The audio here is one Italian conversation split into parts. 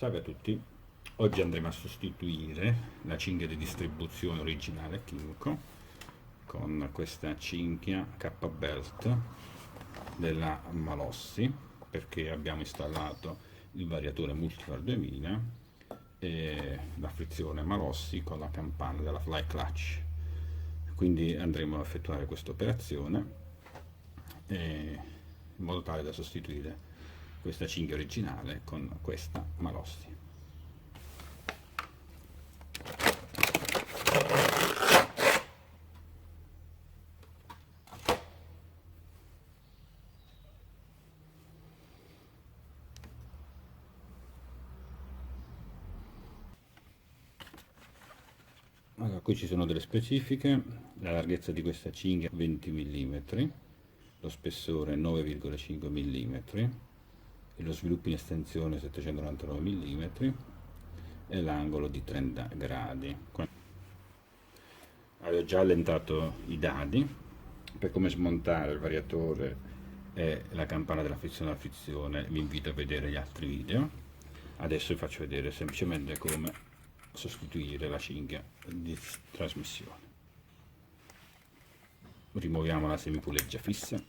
Salve a tutti, oggi andremo a sostituire la cinghia di distribuzione originale Kimco con questa cinghia K-Belt della Malossi, perché abbiamo installato il variatore Multivar 2000 e la frizione Malossi con la campana della Fly Clutch. Quindi andremo a effettuare questa operazione in modo tale da sostituire questa cinghia originale con questa Malossi. Allora, qui ci sono delle specifiche: la larghezza di questa cinghia 20 mm, lo spessore 9,5 mm e lo sviluppo in estensione 799 mm e l'angolo di 30 gradi. Avevo già allentato i dadi per come smontare il variatore e la campana della frizione alla frizione. Vi invito a vedere gli altri video. Adesso vi faccio vedere semplicemente come sostituire la cinghia di trasmissione. Rimuoviamo la semipuleggia fissa,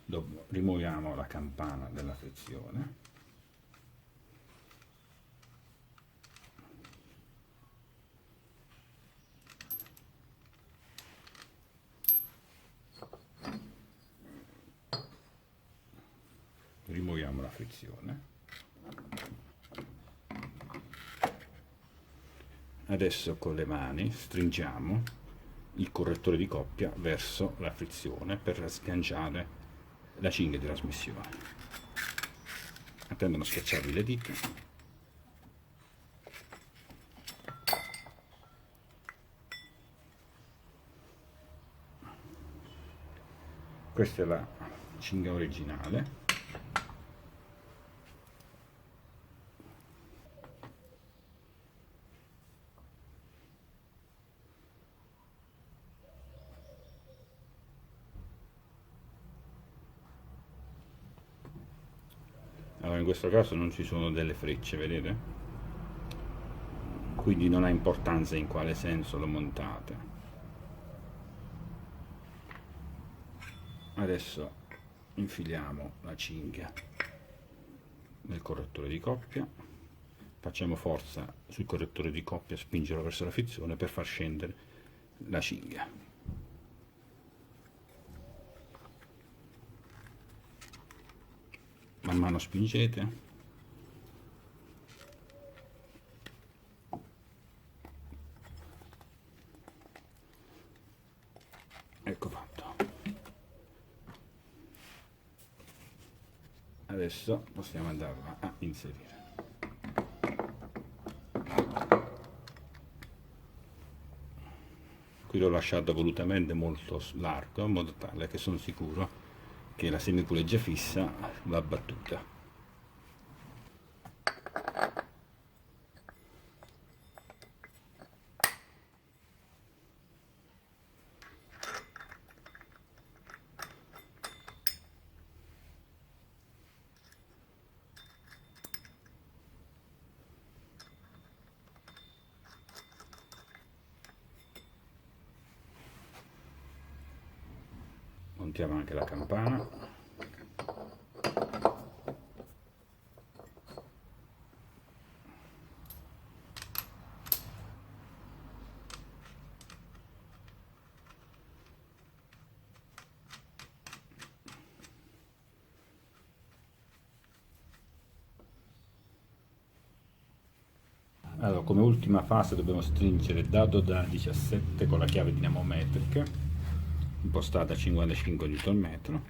dopo rimuoviamo la campana della frizione, rimuoviamo la frizione. Adesso con le mani stringiamo il correttore di coppia verso la frizione per sganciare la cinghia di trasmissione. Attendo a non schiacciarvi le dita. Questa è la cinghia originale. Allora, in questo caso non ci sono delle frecce, vedete? Quindi non ha importanza in quale senso lo montate. Adesso infiliamo la cinghia nel correttore di coppia, facciamo forza sul correttore di coppia, spingerlo verso la frizione per far scendere la cinghia. Man mano spingete, ecco fatto. Adesso possiamo andarla a inserire. Qui l'ho lasciato volutamente molto largo in modo tale che sono sicuro che la semipuleggia fissa va battuta. Montiamo anche la campana. Allora, come ultima fase dobbiamo stringere il dado da 17 con la chiave dinamometrica impostata a 55 Nm.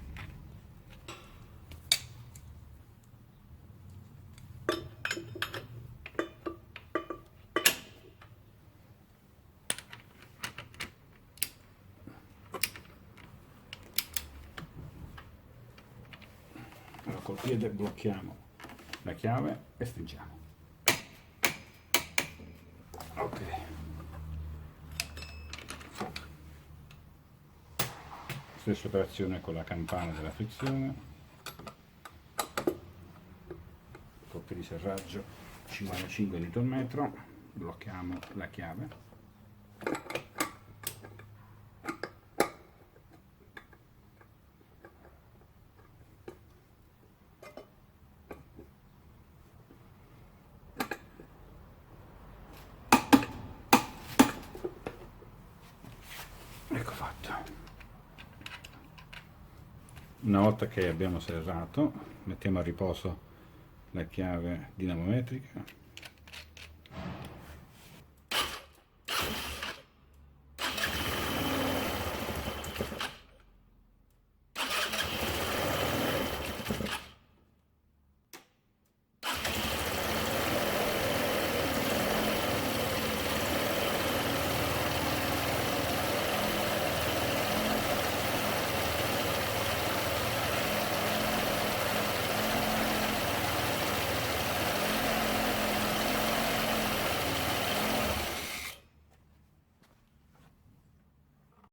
Allora, col piede blocchiamo la chiave e stringiamo. Ok. Stessa operazione con la campana della frizione. coppia di serraggio 55 Nm, blocchiamo la chiave. Ecco fatto. Una volta che abbiamo serrato, mettiamo a riposo la chiave dinamometrica